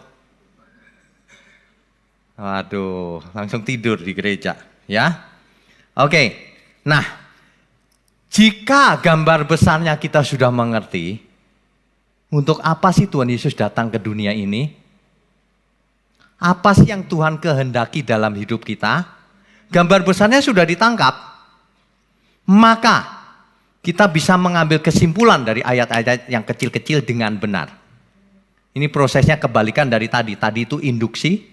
[SPEAKER 1] Waduh, langsung tidur di gereja. Ya, oke. Nah, jika gambar besarnya kita sudah mengerti, untuk apa sih Tuhan Yesus datang ke dunia ini? Apa sih yang Tuhan kehendaki dalam hidup kita? Gambar besarnya sudah ditangkap, maka kita bisa mengambil kesimpulan dari ayat-ayat yang kecil-kecil dengan benar. Ini prosesnya kebalikan dari tadi. Tadi itu induksi,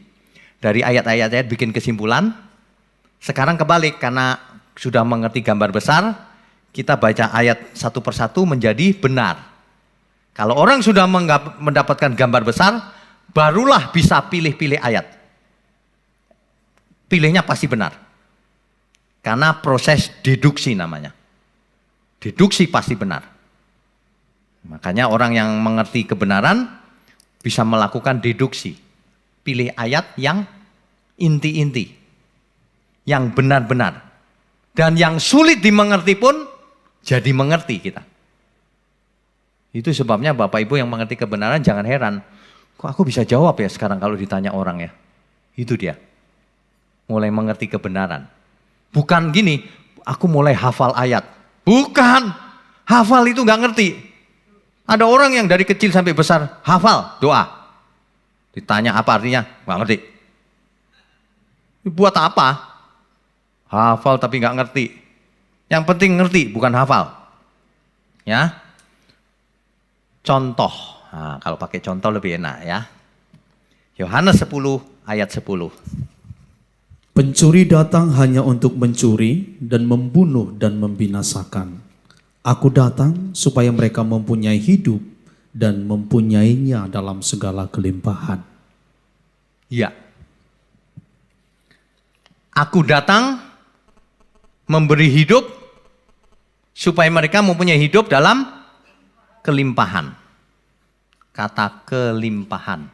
[SPEAKER 1] dari ayat-ayat bikin kesimpulan. Sekarang kebalik, karena sudah mengerti gambar besar, kita baca ayat satu persatu menjadi benar. Kalau orang sudah mendapatkan gambar besar, barulah bisa pilih-pilih ayat. Pilihnya pasti benar. Karena proses deduksi namanya. Deduksi pasti benar. Makanya orang yang mengerti kebenaran bisa melakukan deduksi. Pilih ayat yang inti-inti. Yang benar-benar. Dan yang sulit dimengerti pun jadi mengerti kita. Itu sebabnya Bapak Ibu yang mengerti kebenaran jangan heran. Kok aku bisa jawab ya sekarang kalau ditanya orang ya? Itu dia. Mulai mengerti kebenaran. Bukan gini, aku mulai hafal ayat. Bukan. Hafal itu nggak ngerti. Ada orang yang dari kecil sampai besar hafal doa. Ditanya apa artinya? Nggak ngerti. Buat apa? Hafal tapi nggak ngerti. Yang penting ngerti, bukan hafal. Ya. Contoh. Nah, kalau pakai contoh lebih enak ya. Yohanes 10 ayat 10.
[SPEAKER 2] Pencuri datang hanya untuk mencuri dan membunuh dan membinasakan. Aku datang supaya mereka mempunyai hidup dan mempunyainya dalam segala kelimpahan.
[SPEAKER 1] Ya. Aku datang memberi hidup supaya mereka mempunyai hidup dalam kelimpahan. Kata kelimpahan.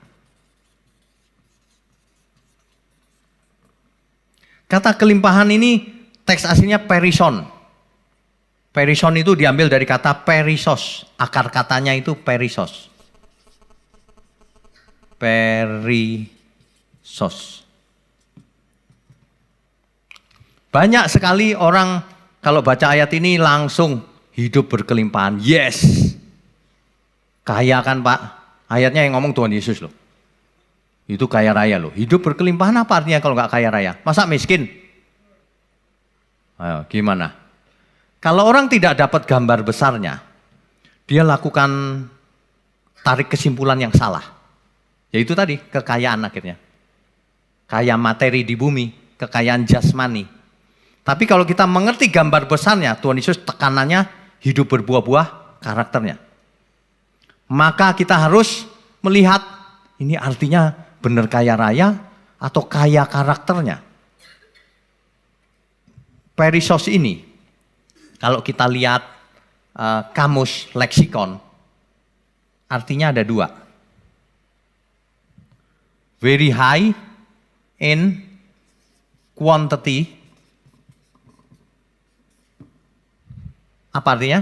[SPEAKER 1] Kata kelimpahan ini teks aslinya perison. Perison itu diambil dari kata perisos. Akar katanya itu perisos. Perisos. Banyak sekali orang kalau baca ayat ini langsung hidup berkelimpahan. Yes. Kaya kan Pak? Ayatnya yang ngomong Tuhan Yesus loh. Itu kaya raya loh. Hidup berkelimpahan apa artinya kalau nggak kaya raya? Masa miskin? Ayo, gimana? Kalau orang tidak dapat gambar besarnya, dia lakukan tarik kesimpulan yang salah. Yaitu tadi, kekayaan akhirnya. Kaya materi di bumi, kekayaan jasmani. Tapi kalau kita mengerti gambar besarnya, Tuhan Yesus tekanannya hidup berbuah-buah karakternya. Maka kita harus melihat ini artinya benar kaya raya atau kaya karakternya. Perisos ini, kalau kita lihat kamus leksikon, artinya ada 2. Very high in quantity. Apa artinya?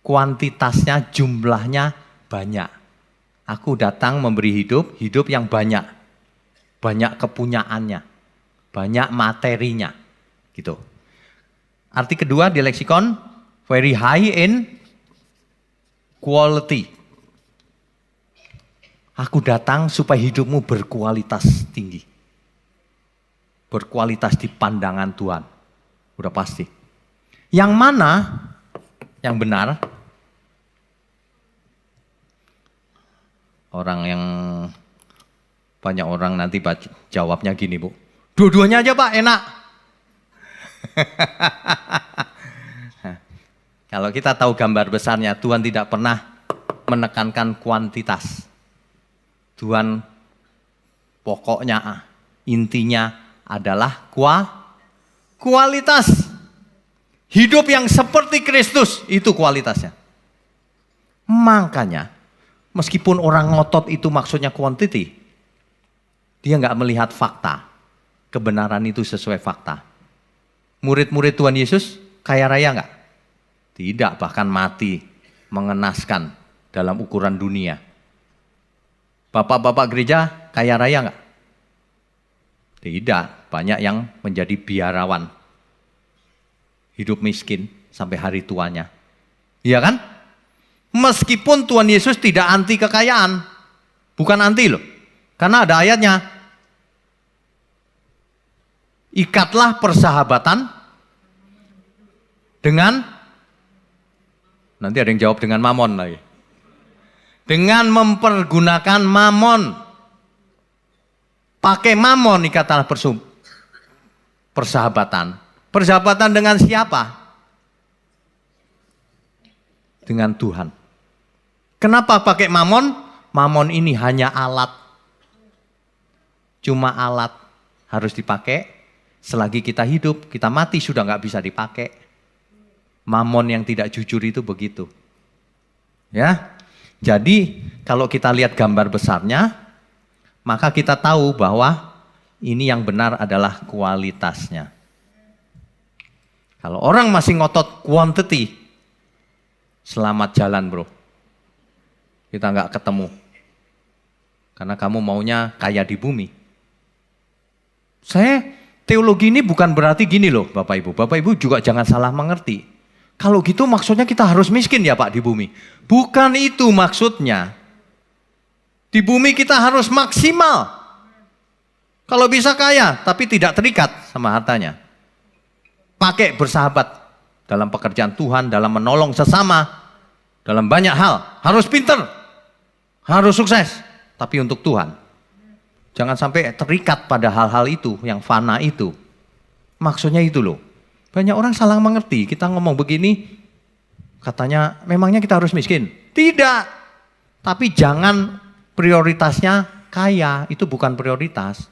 [SPEAKER 1] Kuantitasnya, jumlahnya banyak. Aku datang memberi hidup, hidup yang banyak. Banyak kepunyaannya. Banyak materinya. Gitu. Arti kedua di leksikon, very high in quality. Aku datang supaya hidupmu berkualitas tinggi. Berkualitas di pandangan Tuhan. Udah pasti. Yang mana yang benar? Orang yang banyak orang nanti jawabnya gini Bu. Dua-duanya aja Pak enak. Kalau kita tahu gambar besarnya, Tuhan tidak pernah menekankan kuantitas. Tuhan pokoknya, intinya adalah kualitas. Hidup yang seperti Kristus itu kualitasnya. Makanya meskipun orang ngotot itu maksudnya quantity, dia nggak melihat fakta. Kebenaran itu sesuai fakta. Murid-murid Tuhan Yesus kaya raya nggak? Tidak, bahkan mati mengenaskan dalam ukuran dunia. Bapak-bapak gereja kaya raya nggak? Tidak, banyak yang menjadi biarawan. Hidup miskin sampai hari tuanya. Iya kan? Meskipun Tuhan Yesus tidak anti kekayaan. Bukan anti loh. Karena ada ayatnya. Ikatlah persahabatan dengan, nanti ada yang jawab dengan mamon lagi. Dengan mempergunakan mamon. Pakai mamon ikatlah persahabatan. Persahabatan dengan siapa? Dengan Tuhan. Kenapa pakai mamon? Mamon ini hanya alat. Cuma alat. Harus dipakai selagi kita hidup. Kita mati sudah nggak bisa dipakai. Mamon yang tidak jujur itu begitu. Ya. Jadi kalau kita lihat gambar besarnya, maka kita tahu bahwa ini yang benar adalah kualitasnya. Kalau orang masih ngotot quantity, selamat jalan bro. Kita nggak ketemu. Karena kamu maunya kaya di bumi. Teologi ini bukan berarti gini loh Bapak Ibu. Bapak Ibu juga jangan salah mengerti. Kalau gitu maksudnya kita harus miskin ya Pak di bumi. Bukan itu maksudnya. Di bumi kita harus maksimal. Kalau bisa kaya tapi tidak terikat sama hartanya. Pakai bersahabat dalam pekerjaan Tuhan, dalam menolong sesama, dalam banyak hal. Harus pinter, harus sukses, tapi untuk Tuhan. Jangan sampai terikat pada hal-hal itu, yang fana itu. Maksudnya itu loh. Banyak orang salah mengerti, kita ngomong begini, katanya memangnya kita harus miskin. Tidak, tapi jangan prioritasnya kaya, itu bukan prioritas.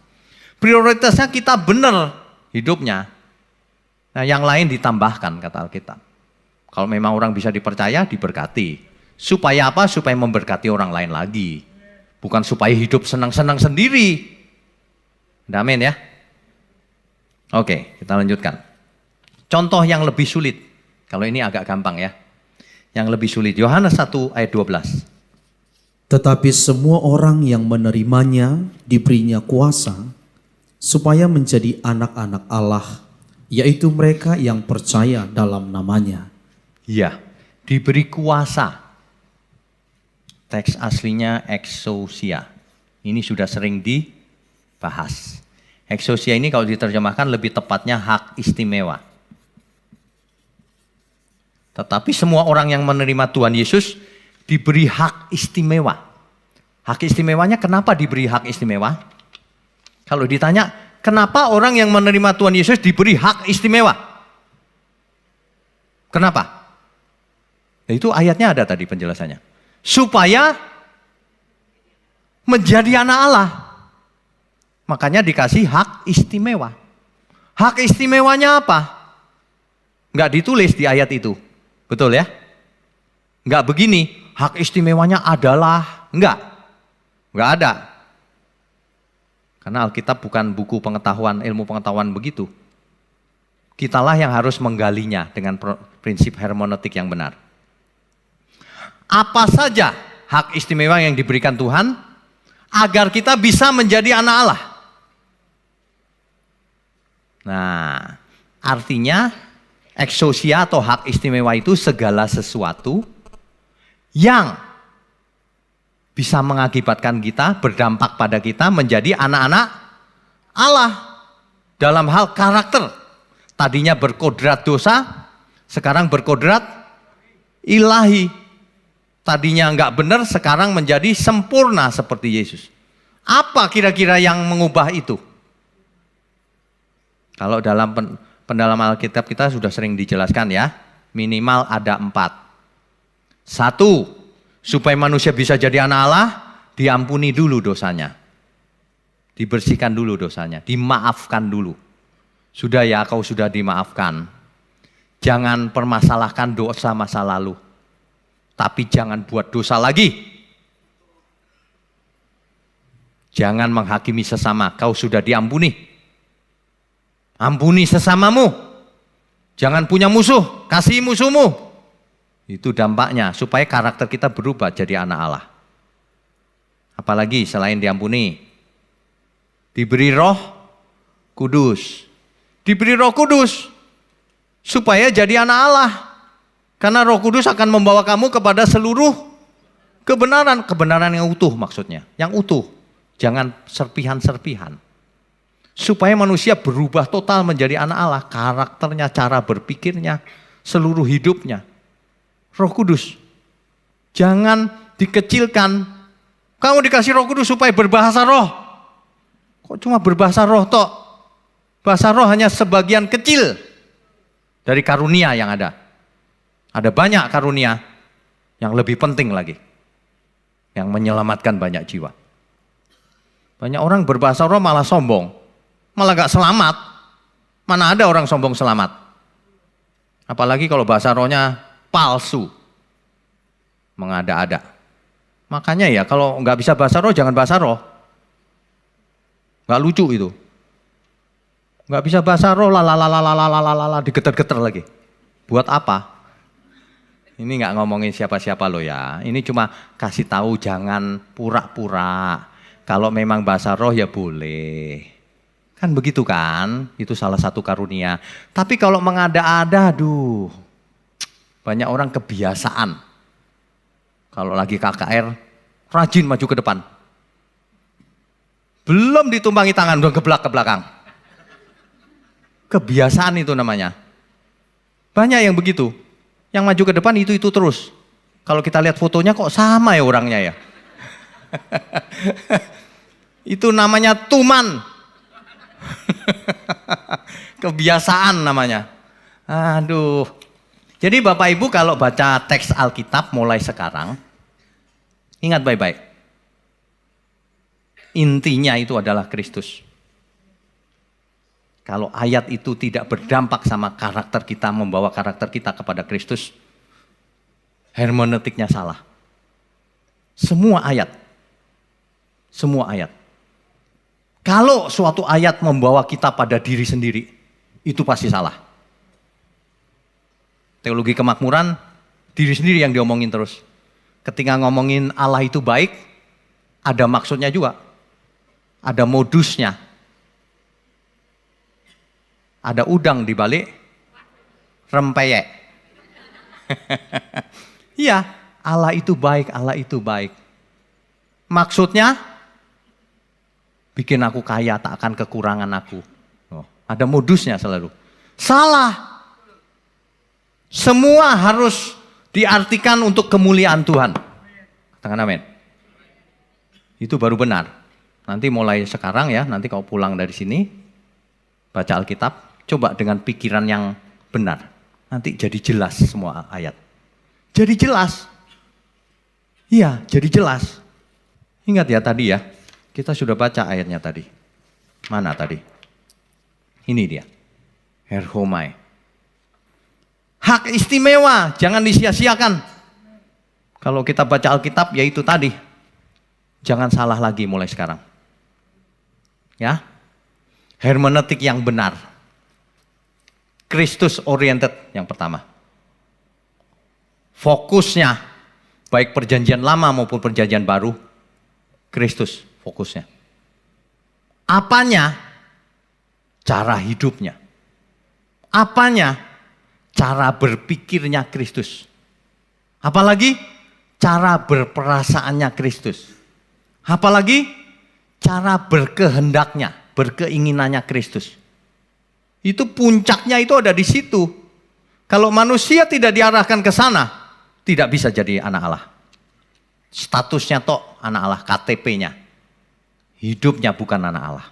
[SPEAKER 1] Prioritasnya kita benar hidupnya. Nah yang lain ditambahkan kata Alkitab. Kalau memang orang bisa dipercaya, diberkati. Supaya apa? Supaya memberkati orang lain lagi. Bukan supaya hidup senang-senang sendiri. Amin ya. Oke, kita lanjutkan. Contoh yang lebih sulit. Kalau ini agak gampang ya. Yang lebih sulit. Yohanes 1 ayat 12.
[SPEAKER 2] Tetapi semua orang yang menerimanya diberinya kuasa supaya menjadi anak-anak Allah, yaitu mereka yang percaya dalam namanya.
[SPEAKER 1] Iya, diberi kuasa. Teks aslinya exousia. Ini sudah sering dibahas. Exousia ini kalau diterjemahkan lebih tepatnya hak istimewa. Tetapi semua orang yang menerima Tuhan Yesus diberi hak istimewa. Hak istimewanya kenapa diberi hak istimewa? Kalau ditanya, kenapa orang yang menerima Tuhan Yesus diberi hak istimewa? Kenapa? Nah, itu ayatnya ada tadi penjelasannya. Supaya menjadi anak Allah. Makanya dikasih hak istimewa. Hak istimewanya apa? Enggak ditulis di ayat itu. Betul ya? Enggak begini, hak istimewanya adalah, enggak ada. Karena Alkitab bukan buku pengetahuan, ilmu pengetahuan begitu. Kitalah yang harus menggalinya dengan prinsip hermeneutik yang benar. Apa saja hak istimewa yang diberikan Tuhan agar kita bisa menjadi anak Allah. Nah, artinya exousia atau hak istimewa itu segala sesuatu yang bisa mengakibatkan kita, berdampak pada kita menjadi anak-anak Allah dalam hal karakter. Tadinya berkodrat dosa, sekarang berkodrat ilahi. Tadinya enggak benar, sekarang menjadi sempurna seperti Yesus. Apa kira-kira yang mengubah itu? Kalau dalam pendalaman Alkitab kita sudah sering dijelaskan ya, minimal ada 4. 1, supaya manusia bisa jadi anak Allah, diampuni dulu dosanya. Dibersihkan dulu dosanya, dimaafkan dulu. Sudah ya, kau sudah dimaafkan. Jangan permasalahkan dosa masa lalu. Tapi jangan buat dosa lagi. Jangan menghakimi sesama, kau sudah diampuni. Ampuni sesamamu. Jangan punya musuh, kasih musuhmu. Itu dampaknya, supaya karakter kita berubah jadi anak Allah. Apalagi selain diampuni, diberi Roh Kudus. Diberi Roh Kudus supaya jadi anak Allah. Karena Roh Kudus akan membawa kamu kepada seluruh kebenaran. Kebenaran yang utuh maksudnya. Yang utuh. Jangan serpihan-serpihan. Supaya manusia berubah total menjadi anak Allah. Karakternya, cara berpikirnya, seluruh hidupnya. Roh Kudus. Jangan dikecilkan. Kamu dikasih Roh Kudus supaya berbahasa roh. Kok cuma berbahasa roh tok? Bahasa roh hanya sebagian kecil dari karunia yang ada. Ada banyak karunia yang lebih penting lagi. Yang menyelamatkan banyak jiwa. Banyak orang berbahasa roh malah sombong. Malah gak selamat. Mana ada orang sombong selamat. Apalagi kalau bahasa rohnya palsu. Mengada-ada. Makanya ya kalau gak bisa bahasa roh jangan bahasa roh. Gak lucu itu. Gak bisa bahasa roh lalalalalalalalala digeter-geter lagi. Buat apa? Ini gak ngomongin siapa-siapa loh ya. Ini cuma kasih tahu jangan pura-pura. Kalau memang bahasa roh ya boleh. Kan begitu kan? Itu salah satu karunia. Tapi kalau mengada-ada aduh. Banyak orang kebiasaan. Kalau lagi KKR rajin maju ke depan. Belum ditumpangi tangan, udah geblak ke belakang. Kebiasaan itu namanya. Banyak yang begitu. Yang maju ke depan itu terus. Kalau kita lihat fotonya kok sama ya orangnya ya. Itu namanya tuman. Kebiasaan namanya. Aduh. Jadi Bapak Ibu kalau baca teks Alkitab mulai sekarang, ingat baik-baik. Intinya itu adalah Kristus. Kalau ayat itu tidak berdampak sama karakter kita, membawa karakter kita kepada Kristus, hermeneutiknya salah. Semua ayat. Kalau suatu ayat membawa kita pada diri sendiri, itu pasti salah. Teologi kemakmuran, diri sendiri yang diomongin terus. Ketika ngomongin Allah itu baik, ada maksudnya juga. Ada modusnya. Ada udang di balik rempeyek. Iya, Allah itu baik, Allah itu baik. Maksudnya, bikin aku kaya, tak akan kekurangan aku. Oh, ada modusnya selalu. Salah. Semua harus diartikan untuk kemuliaan Tuhan. Katakan amin. Itu baru benar. Nanti mulai sekarang ya, nanti kau pulang dari sini, baca Alkitab, coba dengan pikiran yang benar. Nanti jadi jelas semua ayat. Jadi jelas. Iya, jadi jelas. Ingat ya tadi ya, kita sudah baca ayatnya tadi. Mana tadi? Ini dia. Herhomai. Hak istimewa, jangan disia-siakan. Kalau kita baca Alkitab, ya itu tadi. Jangan salah lagi mulai sekarang. Ya, hermeneutik yang benar. Kristus oriented yang pertama. Fokusnya, baik perjanjian lama maupun perjanjian baru, Kristus fokusnya. Apanya? Cara hidupnya. Apanya? Cara berpikirnya Kristus. Apalagi? Cara berperasaannya Kristus. Apalagi? Cara berkehendaknya, berkeinginannya Kristus. Itu puncaknya itu ada di situ. Kalau manusia tidak diarahkan ke sana, tidak bisa jadi anak Allah. Statusnya tok anak Allah, KTP-nya. Hidupnya bukan anak Allah.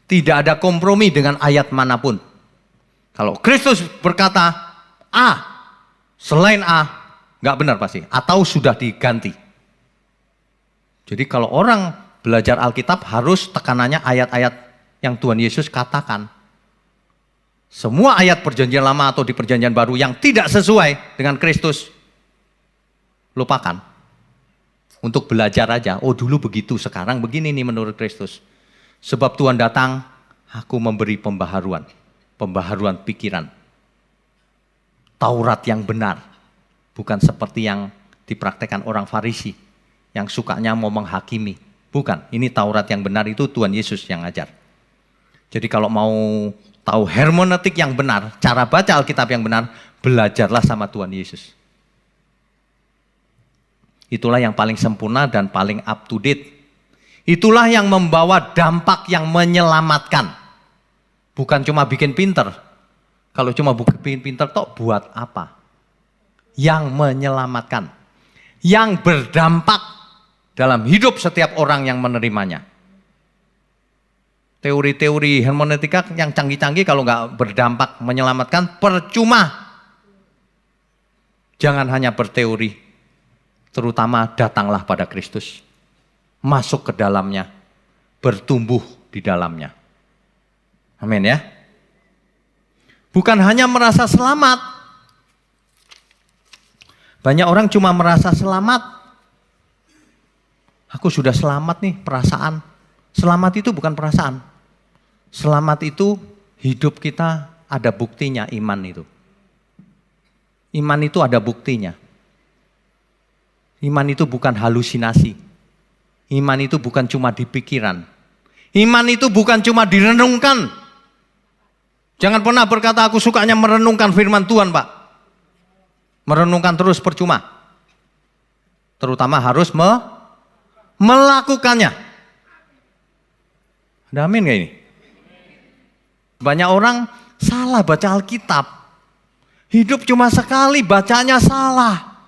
[SPEAKER 1] Tidak ada kompromi dengan ayat manapun. Kalau Kristus berkata A, selain A, nggak benar pasti. Atau sudah diganti. Jadi kalau orang Belajar Alkitab harus tekanannya ayat-ayat yang Tuhan Yesus katakan. Semua ayat perjanjian lama atau di perjanjian baru yang tidak sesuai dengan Kristus, lupakan. Untuk belajar aja, oh dulu begitu, sekarang begini nih menurut Kristus. Sebab Tuhan datang, aku memberi pembaharuan pikiran. Taurat yang benar, bukan seperti yang dipraktekkan orang Farisi, yang sukanya mau menghakimi. Bukan, ini Taurat yang benar itu Tuhan Yesus yang ajar. Jadi kalau mau tahu hermeneutik yang benar, cara baca Alkitab yang benar, belajarlah sama Tuhan Yesus. Itulah yang paling sempurna dan paling up to date. Itulah yang membawa dampak yang menyelamatkan. Bukan cuma bikin pinter. Kalau cuma bikin pinter, toh buat apa? Yang menyelamatkan. Yang berdampak dalam hidup setiap orang yang menerimanya. Teori-teori hermeneutika yang canggih-canggih kalau nggak berdampak menyelamatkan, percuma. Jangan hanya berteori, terutama datanglah pada Kristus. Masuk ke dalamnya, bertumbuh di dalamnya. Amin ya. Bukan hanya merasa selamat. Banyak orang cuma merasa selamat. Aku sudah selamat nih, perasaan. Selamat itu bukan perasaan. Selamat itu hidup kita ada buktinya, iman itu. Iman itu ada buktinya. Iman itu bukan halusinasi. Iman itu bukan cuma di pikiran. Iman itu bukan cuma direnungkan. Jangan pernah berkata aku sukanya merenungkan firman Tuhan, Pak. Merenungkan terus percuma. Terutama harus melakukannya. Ada amin gak ini? Banyak orang salah baca Alkitab. Hidup cuma sekali, bacanya salah.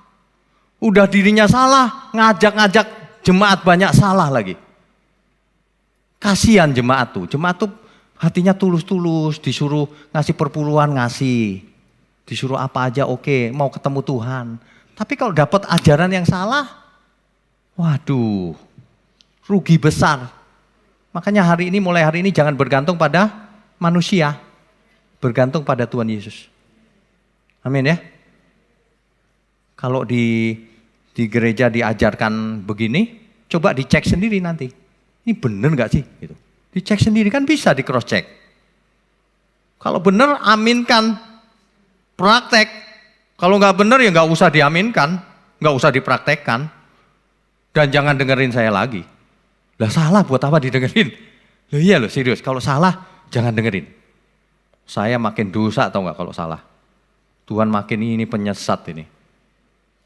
[SPEAKER 1] Udah dirinya salah, ngajak-ngajak jemaat banyak salah lagi. Kasihan jemaat tuh. Jemaat tuh hatinya tulus-tulus, disuruh ngasih perpuluhan, ngasih. Disuruh apa aja oke, mau ketemu Tuhan. Tapi kalau dapat ajaran yang salah, waduh, rugi besar. Makanya mulai hari ini jangan bergantung pada manusia, bergantung pada Tuhan Yesus. Amin ya. Kalau di gereja diajarkan begini, coba dicek sendiri nanti. Ini benar nggak sih? Gitu. Dicek sendiri kan bisa di cross check. Kalau benar aminkan, praktek. Kalau nggak benar ya nggak usah diaminkan, nggak usah dipraktekkan, dan jangan dengerin saya lagi. Lah salah buat apa didengerin? Loh iya loh serius, kalau salah jangan dengerin. Saya makin dosa atau enggak kalau salah. Tuhan makin ini penyesat ini.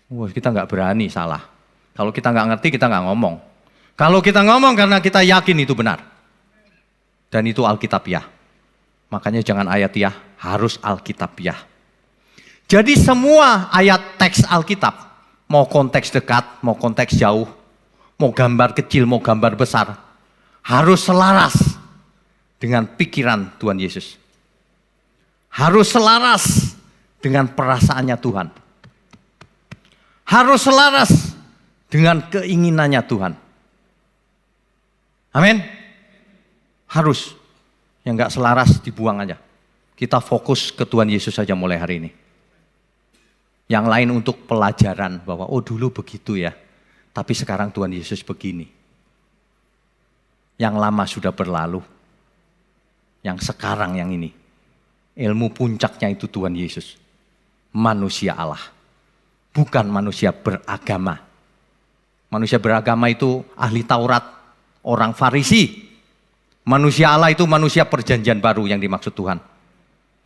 [SPEAKER 1] Wah, kita enggak berani salah. Kalau kita enggak ngerti kita enggak ngomong. Kalau kita ngomong karena kita yakin itu benar. Dan itu Alkitabiah. Makanya jangan ayatiah, harus Alkitabiah. Jadi semua ayat teks Alkitab, mau konteks dekat, mau konteks jauh, mau gambar kecil, mau gambar besar, harus selaras dengan pikiran Tuhan Yesus. Harus selaras dengan perasaannya Tuhan. Harus selaras dengan keinginannya Tuhan. Amin. Harus. Yang enggak selaras dibuang aja. Kita fokus ke Tuhan Yesus saja mulai hari ini. Yang lain untuk pelajaran bahwa oh dulu begitu ya. Tapi sekarang Tuhan Yesus begini. Yang lama sudah berlalu. Yang sekarang yang ini. Ilmu puncaknya itu Tuhan Yesus. Manusia Allah. Bukan manusia beragama. Manusia beragama itu ahli Taurat. Orang Farisi. Manusia Allah itu manusia perjanjian baru yang dimaksud Tuhan.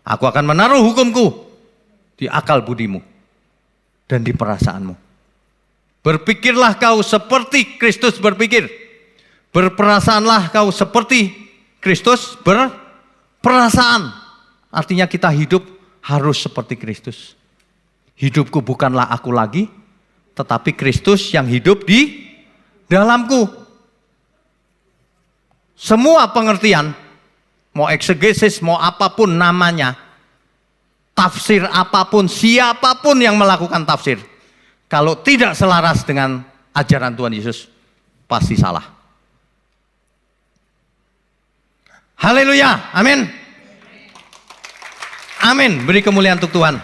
[SPEAKER 1] Aku akan menaruh hukumku di akal budimu. Dan di perasaanmu. Berpikirlah kau seperti Kristus berpikir. Berperasaanlah kau seperti Kristus berperasaan. Artinya kita hidup harus seperti Kristus. Hidupku bukanlah aku lagi, tetapi Kristus yang hidup di dalamku. Semua pengertian, mau eksegesis, mau apapun namanya, tafsir apapun, siapapun yang melakukan tafsir, kalau tidak selaras dengan ajaran Tuhan Yesus, pasti salah. Haleluya, amin. Amin, beri kemuliaan untuk Tuhan.